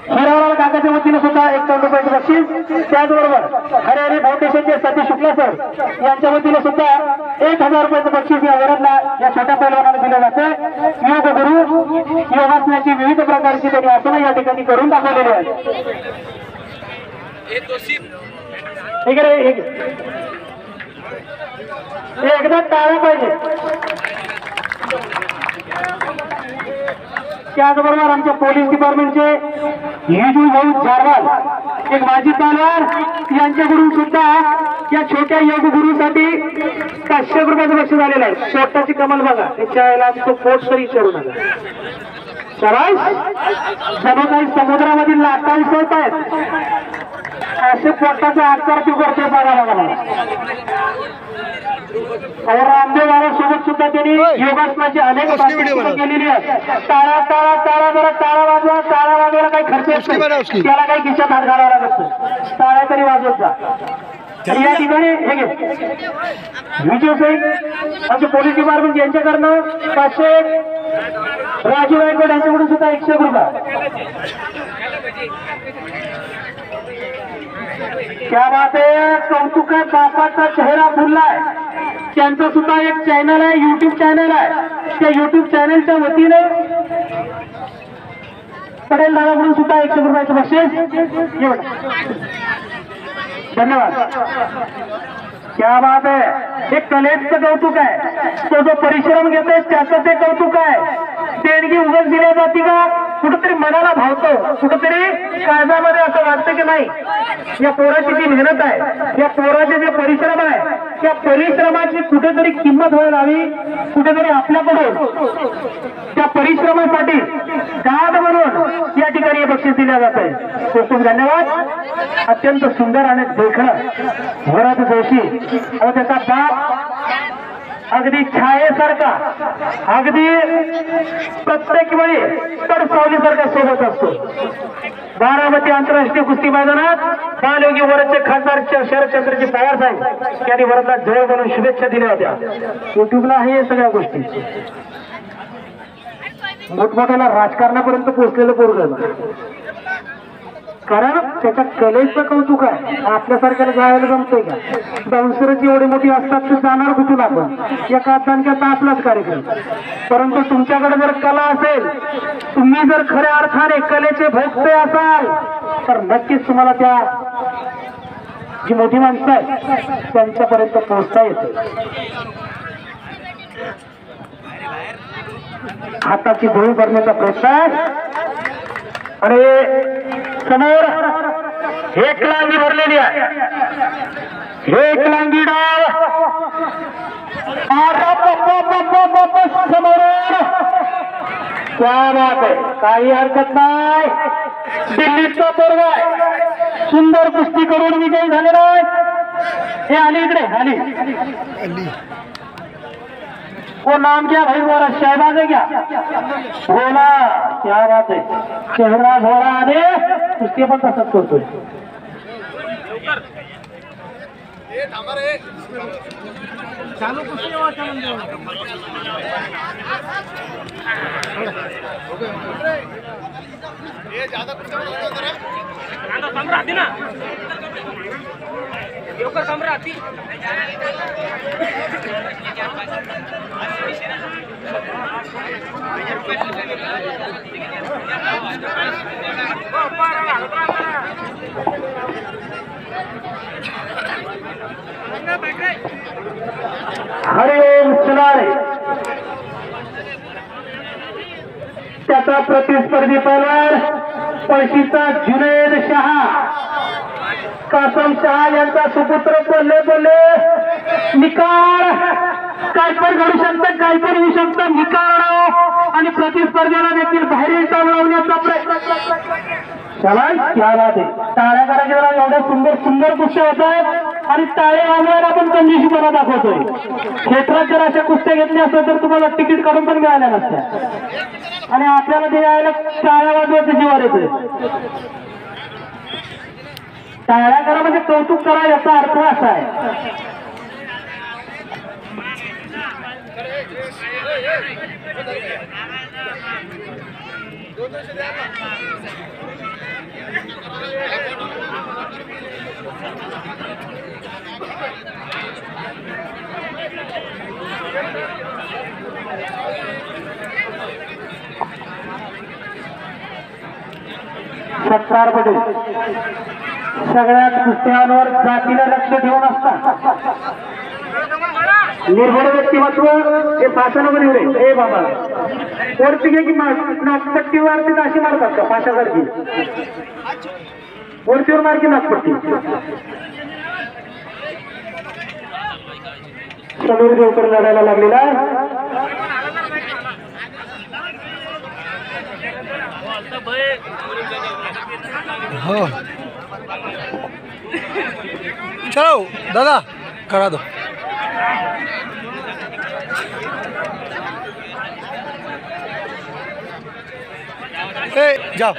हिरावळ काकाच्या वतीने सुद्धा 51 रुपयाचे बक्षीस। त्याचबरोबर हरिहरी फाउंडेशनचे सतीश शुक्ला सर यांच्या वतीने सुद्धा 1000 रुपयाचं बक्षीस या वरदला या छोट्या पैलवानाला दिलं जातं। योग गुरु योगासनाची विविध प्रकारची त्यांनी आसनं या ठिकाणी करून दाखवलेली आहेत। एकदा टाळा पाहिजे। त्याचबरोबर आमच्या पोलीस डिपार्टमेंटचे हिजू भाऊ जारवाल एक माजी पहलवान यांच्याकडून सुद्धा या छोट्या योग गुरुसाठी 500 रुपयाचं बक्षीस आलेलं आहे। पोटाची कमाल बघा, त्याच्या वेळेला तो पोट तरी करू नका। जणू काही समुद्रामधील लाटा उसळत आहेत असे पोटाचा आकार तू करते बघा बघा। रामदेव बाबासोबत सुद्धा त्यांनी योगासनाची अनेक केलेली आहे। टाळा टाळा टाळा जरा टाळा वाजवा। टाळा वाजवायला काही खर्च येत नाही, त्याला काही खिशात हात घालावा लागत नाही। टाळ्या तरी वाजवत जा। या ठिकाणी हे घे विजय साहेब आमचे पोलीस डिपार्टमेंट यांच्याकडनं 500, राजू गायकवाड यांच्याकडून सुद्धा 100 रुपये। क्या बात आहे, कौतुक आहे। बापाचा चेहरा फुललाय। त्यांचं सुद्धा एक चॅनल आहे, युट्यूब चॅनल आहे। त्या युट्यूब चॅनलच्या वतीने पटेल दादाकडून सुद्धा 100 रुपयाचं बक्षीस। धन्यवाद। क्या बात आहे, हे कलेचं कौतुक आहे। तो जो परिश्रम घेतोय त्याचं ते कौतुक आहे। देणगी उगाच दिल्या जाते का, कुठेतरी मनाला भावतो, कुठेतरी काळजामध्ये असं वाटतं की नाही या पोराची जी मेहनत आहे, या पोराचे जे परिश्रम आहे, त्या परिश्रमाची कुठेतरी किंमत व्हायला हवी। कुठेतरी आपल्याकडून त्या परिश्रमासाठी दाद म्हणून या ठिकाणी हे बक्षीस दिल्या जात आहे। खूप खूप धन्यवाद। अत्यंत सुंदर आणि देखणं वरद जोशी आणि त्याचा बाप अगदी छायेसारखा, अगदी प्रत्येक वेळी तडसावलीसारखा सोबत असतो। बारामती आंतरराष्ट्रीय कुस्ती मैदानात बालयोगी वरदचे खासदार शरदचंद्रजी पवार साहेब यांनी वरदला जवळ म्हणून शुभेच्छा दिल्या होत्या। युट्यूबला आहे सगळ्या गोष्टी। मोठमोठ्याला राजकारणापर्यंत पोहोचलेलं पोरग, कारण त्याच्या कलेचं कौतुक आहे। आपल्यासारख्याला जायला जमतंय का? बाउन्सरची एवढी मोठी असतात तर जाणार कुठून आपण? एका दणक्यात आपलाच कार्यक्रम। परंतु तुमच्याकडे जर कला असेल, तुम्ही जर खऱ्या अर्थाने कलेचे भोगते असाल तर नक्कीच तुम्हाला त्या जी मोठी माणसं आहेत त्यांच्यापर्यंत पोहोचता येते। हाताची धुळी भरण्याचा प्रयत्न आहे आणि समोर एक लांगी भरलेली आहे। एक लांगी डाव समोर। क्या बात आहे, काही हरकत नाही। दिल्लीचा पोरगा आहे, सुंदर कुस्ती करून विजयी झालेला आहे। हे आली इकडे आली। वो नाम क्या भाई हमारा? शहबाज है क्या? भोला। क्या बात है, चेहरा भोला आने उसके पण तसंच करतोय। चालू कुस्ती ज्यादा कम राहते ना, कम राहती। हरिओम चलारे त्याचा प्रतिस्पर्धी पहलवान पळशीचा जुनैद शहा, कासम शहा यांचा सुपुत्र। बोलले बोलले निकाल काय पण घडू शकतं, काय पण होऊ शकतं। निकाल आणि प्रतिस्पर्ध्याला देखील बाहेरील टाळ लावण्याचा प्रयत्न। चला क्या बात आहे, टाळ्या करायच्या जरा एवढ्या सुंदर सुंदर कुस्त्या होत आहेत आणि टाळे वाजवायला आपण कंजूसीपणा दाखवतोय। क्षेत्रात जर अशा कुस्त्या घेतल्या असत्या तर तुम्हाला तिकीट काढून पण मिळाल्या नसत्या आणि आपल्याला ते यायला टाळ्या वाजवायचं जीवावर येतोय। टाळ्या करा म्हणजे कौतुक करा याचा अर्थ असा आहे। सत्कार पटेल सगळ्यात कुस्त्यांवर जातीला लक्ष ठेवून असतात. निर्भय व्यक्तिमत्व हे पाशावर एवढे हे बाबा वरती घे की नागपट्टीवरती अशी मारतात का पाशासारखी वरतीवर मारकी नागपट्टी. समीर देवकर लढायला लागलेला हो. चलो दादा करा दो. ए जाओ.